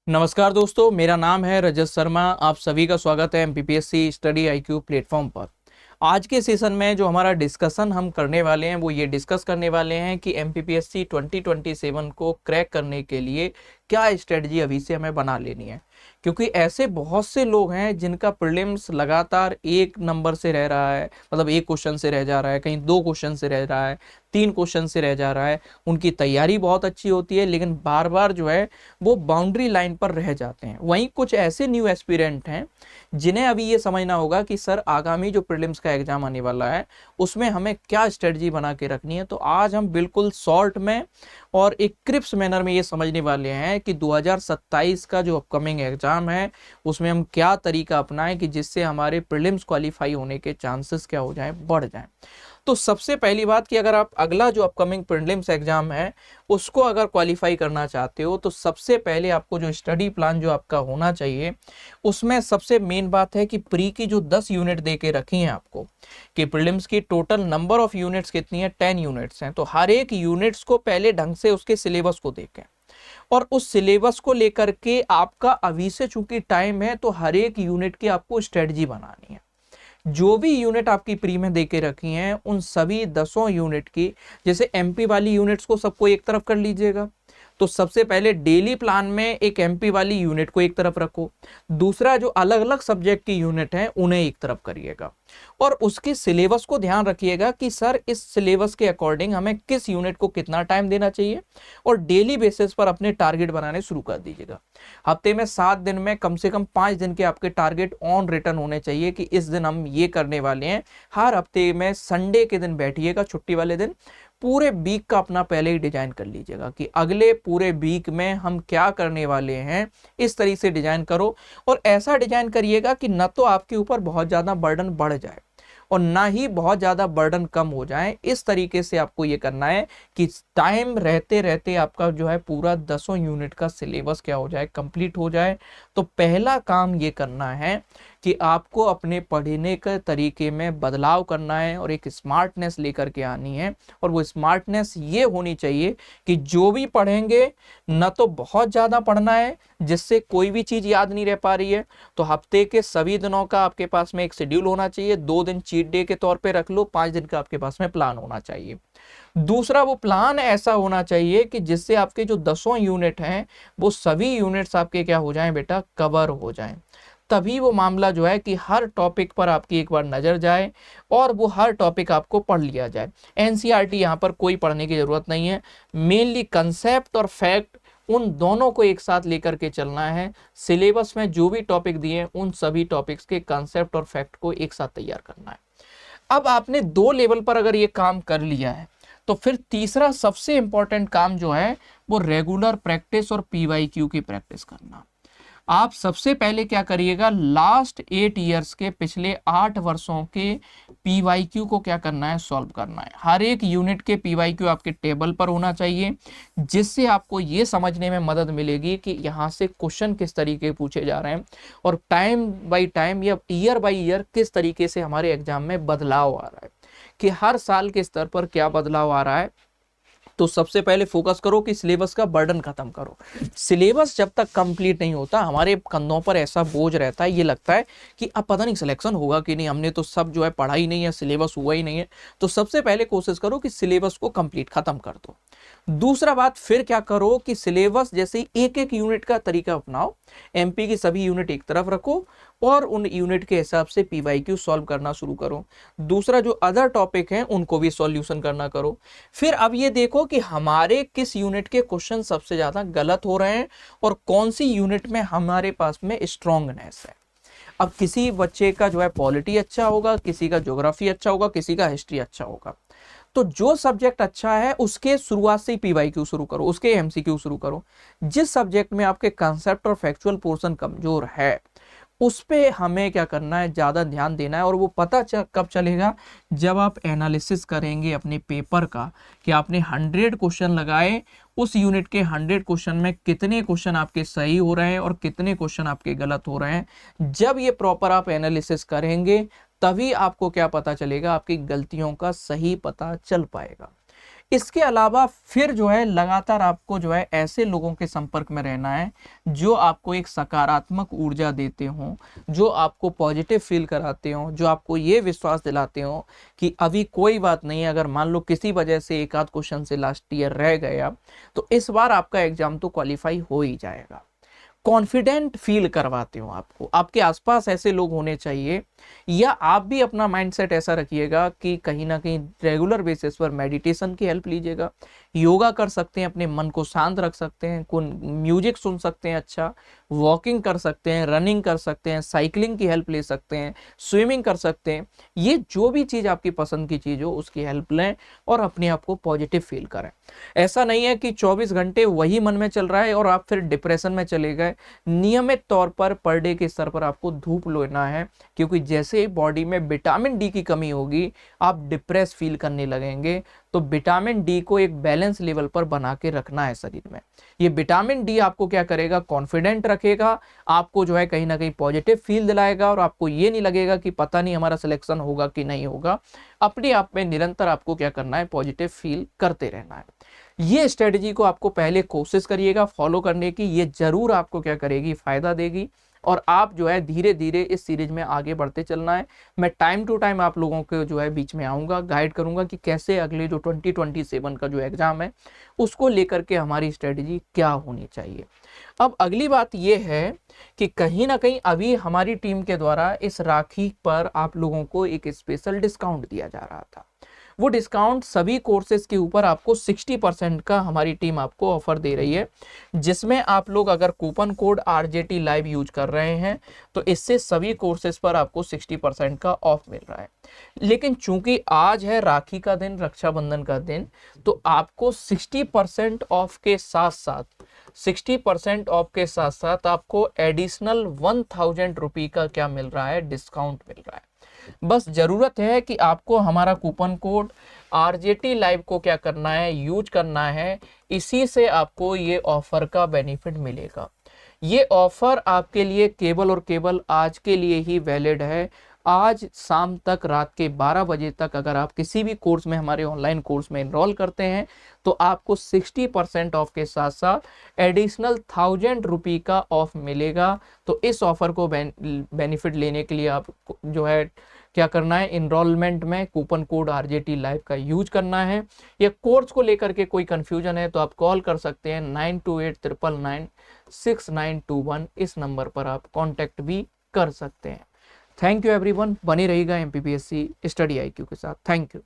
नमस्कार दोस्तों, मेरा नाम है रजत शर्मा। आप सभी का स्वागत है एमपीपीएससी स्टडी आईक्यू प्लेटफॉर्म पर। आज के सेशन में जो हमारा डिस्कशन हम करने वाले हैं वो ये डिस्कस करने वाले हैं कि एमपीपीएससी 2027 को क्रैक करने के लिए क्या स्ट्रेटजी अभी से हमें बना लेनी है। क्योंकि ऐसे बहुत से लोग हैं जिनका प्रीलिम्स लगातार एक नंबर से रह रहा है, मतलब एक क्वेश्चन से रह जा रहा है, कहीं दो क्वेश्चन से रह रहा है, तीन क्वेश्चन से रह जा रहा है। उनकी तैयारी बहुत अच्छी होती है लेकिन बार बार जो है वो बाउंड्री लाइन पर रह जाते हैं। वहीं कुछ ऐसे न्यू एस्पिरेंट हैं जिन्हें अभी ये समझना होगा कि सर आगामी जो प्रीलिम्स का एग्जाम आने वाला है उसमें हमें क्या स्ट्रेटजी बना के रखनी है। तो आज हम बिल्कुल शॉर्ट में और एक क्रिप्स मैनर में ये समझने वाले हैं कि 2027 का जो अपकमिंग एग्जाम है उसमें हम क्या तरीका अपनाएं कि जिससे हमारे प्रीलिम्स क्वालिफाई होने के चांसेस क्या हो जाएं, बढ़ जाएं। तो सबसे पहली बात कि अगर आप अगला जो अपकमिंग प्रीलिम्स एग्जाम है उसको अगर क्वालिफाई करना चाहते हो तो सबसे पहले आपको जो स्टडी प्लान जो आपका होना चाहिए उसमें सबसे मेन बात है कि प्री की जो 10 यूनिट दे के रखी हैं आपको कि प्रीलिम्स की टोटल नंबर ऑफ यूनिट्स कितनी है, 10 यूनिट्स हैं। तो हर एक यूनिट्स को पहले ढंग से उसके सिलेबस को देखें और उस सिलेबस को लेकर के आपका अभी से चूंकि टाइम है तो हर एक यूनिट की आपको स्ट्रेटजी बनानी है। जो भी यूनिट आपकी प्री में देके रखी हैं उन सभी 10 यूनिट की, जैसे एमपी वाली यूनिट्स को सबको एक तरफ कर लीजिएगा। तो सबसे पहले डेली प्लान में एक एमपी वाली यूनिट को एक तरफ रखो, दूसरा जो अलग अलग सब्जेक्ट की यूनिट हैं उन्हें एक तरफ करिएगा और उसके सिलेबस को ध्यान रखिएगा कि सर इस सिलेबस के अकॉर्डिंग हमें किस यूनिट को कितना टाइम देना चाहिए और डेली बेसिस पर अपने टारगेट बनाने शुरू कर दीजिएगा। हफ्ते में 7 दिन में कम से कम 5 दिन के आपके टारगेट ऑन रिटर्न होने चाहिए कि इस दिन हम ये करने वाले हैं। हर हफ्ते में संडे के दिन बैठिएगा, छुट्टी वाले दिन पूरे वीक का अपना पहले ही डिजाइन कर लीजिएगा कि अगले पूरे वीक में हम क्या करने वाले हैं। इस तरीके से डिजाइन करो और ऐसा डिजाइन करिएगा कि न तो आपके ऊपर बहुत ज्यादा बर्डन बढ़ जाए और ना ही बहुत ज्यादा बर्डन कम हो जाए। इस तरीके से आपको ये करना है कि टाइम रहते रहते आपका जो है पूरा 10 यूनिट का सिलेबस क्या हो जाए, कंप्लीट हो जाए। तो पहला काम ये करना है कि आपको अपने पढ़ने के तरीके में बदलाव करना है और एक स्मार्टनेस लेकर के आनी है। और वो स्मार्टनेस ये होनी चाहिए कि जो भी पढ़ेंगे न तो बहुत ज़्यादा पढ़ना है जिससे कोई भी चीज़ याद नहीं रह पा रही है। तो हफ्ते के सभी दिनों का आपके पास में एक शेड्यूल होना चाहिए। 2 दिन चीट डे के तौर पे रख लो, 5 दिन का आपके पास में प्लान होना चाहिए। दूसरा वो प्लान ऐसा होना चाहिए कि जिससे आपके जो 10 यूनिट हैं वो सभी यूनिट्स आपके क्या हो जाएं बेटा, कवर हो जाएं। तभी वो मामला जो है कि हर टॉपिक पर आपकी एक बार नजर जाए और वो हर टॉपिक आपको पढ़ लिया जाए। एनसीईआरटी यहाँ पर कोई पढ़ने की जरूरत नहीं है, मेनली कंसेप्ट और फैक्ट उन दोनों को एक साथ लेकर के चलना है। सिलेबस में जो भी टॉपिक दिए उन सभी टॉपिक्स के कंसेप्ट और फैक्ट को एक साथ तैयार करना है। अब आपने 2 लेवल पर अगर ये काम कर लिया है तो फिर तीसरा सबसे इंपॉर्टेंट काम जो है वो रेगुलर प्रैक्टिस और पीवाईक्यू की प्रैक्टिस करना। आप सबसे पहले क्या करिएगा, लास्ट 8 ईयर्स के पिछले 8 वर्षों के पीवाईक्यू को क्या करना है, सॉल्व करना है। हर एक यूनिट के पीवाईक्यू आपके टेबल पर होना चाहिए जिससे आपको ये समझने में मदद मिलेगी कि यहाँ से क्वेश्चन किस तरीके पूछे जा रहे हैं और टाइम बाई टाइम या ईयर बाई ईयर किस तरीके से हमारे एग्जाम में बदलाव आ रहा है, कि हर साल के स्तर पर क्या बदलाव आ रहा है। तो सबसे पहले फोकस करो कि सिलेबस का बर्डन खत्म करो। सिलेबस जब तक कंप्लीट नहीं होता हमारे कंधों पर ऐसा बोझ रहता है, ये लगता है कि अब पता नहीं सिलेक्शन होगा कि नहीं, हमने तो सब जो है पढ़ा ही नहीं है, सिलेबस हुआ ही नहीं है। तो सबसे पहले कोशिश करो कि सिलेबस को कंप्लीट खत्म कर दो। दूसरा बात फिर क्या करो कि सिलेबस जैसे एक एक यूनिट का तरीका अपनाओ, एमपी की सभी यूनिट एक तरफ रखो और उन यूनिट के हिसाब से पीवाईक्यू सॉल्व करना शुरू करो। दूसरा जो अदर टॉपिक हैं उनको भी सॉल्यूशन करना करो। फिर अब ये देखो कि हमारे किस यूनिट के क्वेश्चन सबसे ज्यादा गलत हो रहे हैं और कौन सी यूनिट में हमारे पास में स्ट्रॉन्गनेस है। अब किसी बच्चे का जो है पॉलिटी अच्छा होगा, किसी का ज्योग्राफी अच्छा होगा, किसी का हिस्ट्री अच्छा होगा। तो जो सब्जेक्ट अच्छा है उसके शुरुआत से ही पीवाईक्यू शुरू करो, उसके एमसीक्यू शुरू करो। जिस सब्जेक्ट में आपके कंसेप्ट और फैक्चुअल पोर्शन कमजोर है उस पे हमें क्या करना है, ज़्यादा ध्यान देना है। और वो पता कब चलेगा, जब आप एनालिसिस करेंगे अपने पेपर का कि आपने 100 क्वेश्चन लगाए, उस यूनिट के 100 क्वेश्चन में कितने क्वेश्चन आपके सही हो रहे हैं और कितने क्वेश्चन आपके गलत हो रहे हैं। जब ये प्रॉपर आप एनालिसिस करेंगे तभी आपको क्या पता चलेगा, आपकी गलतियों का सही पता चल पाएगा। इसके अलावा फिर जो है लगातार आपको जो है ऐसे लोगों के संपर्क में रहना है जो आपको एक सकारात्मक ऊर्जा देते हों, जो आपको पॉजिटिव फील कराते हों, जो आपको ये विश्वास दिलाते हों कि अभी कोई बात नहीं है, अगर मान लो किसी वजह से एक आध क्वेश्चन से लास्ट ईयर रह गया तो इस बार आपका एग्जाम तो क्वालिफाई हो ही जाएगा। कॉन्फिडेंट फील करवाते हो आपको, आपके आसपास ऐसे लोग होने चाहिए। या आप भी अपना माइंडसेट ऐसा रखिएगा कि कहीं ना कहीं रेगुलर बेसिस पर मेडिटेशन की हेल्प लीजिएगा, योगा कर सकते हैं, अपने मन को शांत रख सकते हैं, म्यूजिक सुन सकते हैं, अच्छा वॉकिंग कर सकते हैं, रनिंग कर सकते हैं, साइकिलिंग की हेल्प ले सकते हैं, स्विमिंग कर सकते हैं। ये जो भी चीज़ आपकी पसंद की चीज़ हो उसकी हेल्प लें और अपने आप को पॉजिटिव फील करें। ऐसा नहीं है कि 24 घंटे वही मन में चल रहा है और आप फिर डिप्रेशन में चले गए। नियमित तौर पर डे के स्तर पर आपको धूप लेना है, क्योंकि जैसे बॉडी में विटामिन डी की कमी होगी आप डिप्रेस फील करने लगेंगे। तो विटामिन डी को एक बैलेंस लेवल पर बना के रखना है शरीर में। ये विटामिन डी आपको क्या करेगा, कॉन्फिडेंट रखेगा, आपको जो है कहीं ना कहीं पॉजिटिव फील दिलाएगा और आपको ये नहीं लगेगा कि पता नहीं हमारा सिलेक्शन होगा कि नहीं होगा। अपने आप में निरंतर आपको क्या करना है, पॉजिटिव फील करते रहना है। ये स्ट्रेटजी को आपको पहले कोशिश करिएगा फॉलो करने की, ये जरूर आपको क्या करेगी, फायदा देगी और आप जो है धीरे धीरे इस सीरीज में आगे बढ़ते चलना है। मैं टाइम टू टाइम आप लोगों के जो है बीच में आऊँगा, गाइड करूँगा कि कैसे अगले जो 2027 का जो एग्ज़ाम है उसको लेकर के हमारी स्ट्रेटजी क्या होनी चाहिए। अब अगली बात ये है कि कहीं ना कहीं अभी हमारी टीम के द्वारा इस राखी पर आप लोगों को एक स्पेशल डिस्काउंट दिया जा रहा था। वो डिस्काउंट सभी कोर्सेज के ऊपर आपको 60% का हमारी टीम आपको ऑफर दे रही है, जिसमें आप लोग अगर coupon code RJT live use कर रहे हैं तो इससे सभी कोर्सेज पर आपको 60% का ऑफ मिल रहा है। लेकिन चूंकि आज है राखी का दिन, रक्षाबंधन का दिन, तो आपको 60% ऑफ के साथ साथ 60% ऑफ के साथ साथ आपको एडिशनल 1000 रुपये का क्या मिल रहा है, डिस्काउंट मिल रहा है। बस जरूरत है कि आपको हमारा कूपन कोड RJT लाइव को क्या करना है, यूज करना है। इसी से आपको ये ऑफर का बेनिफिट मिलेगा। ये ऑफर आपके लिए केवल और केवल आज के लिए ही वैलिड है। आज शाम तक, रात के 12 बजे तक अगर आप किसी भी कोर्स में, हमारे ऑनलाइन कोर्स में इनरोल करते हैं तो आपको 60% ऑफ के साथ साथ एडिशनल 1000 रुपये का ऑफ मिलेगा। तो इस ऑफर को बेनिफिट लेने के लिए आप जो है क्या करना है, इनरोलमेंट में कूपन कोड RJT लाइव का यूज करना है। ये कोर्स को लेकर के कोई कंफ्यूजन है तो आप कॉल कर सकते हैं 9289996921। इस नंबर पर आप कांटेक्ट भी कर सकते हैं। थैंक यू एवरीवन, बने रहिएगा MPPSC स्टडी IQ के साथ। Thank you.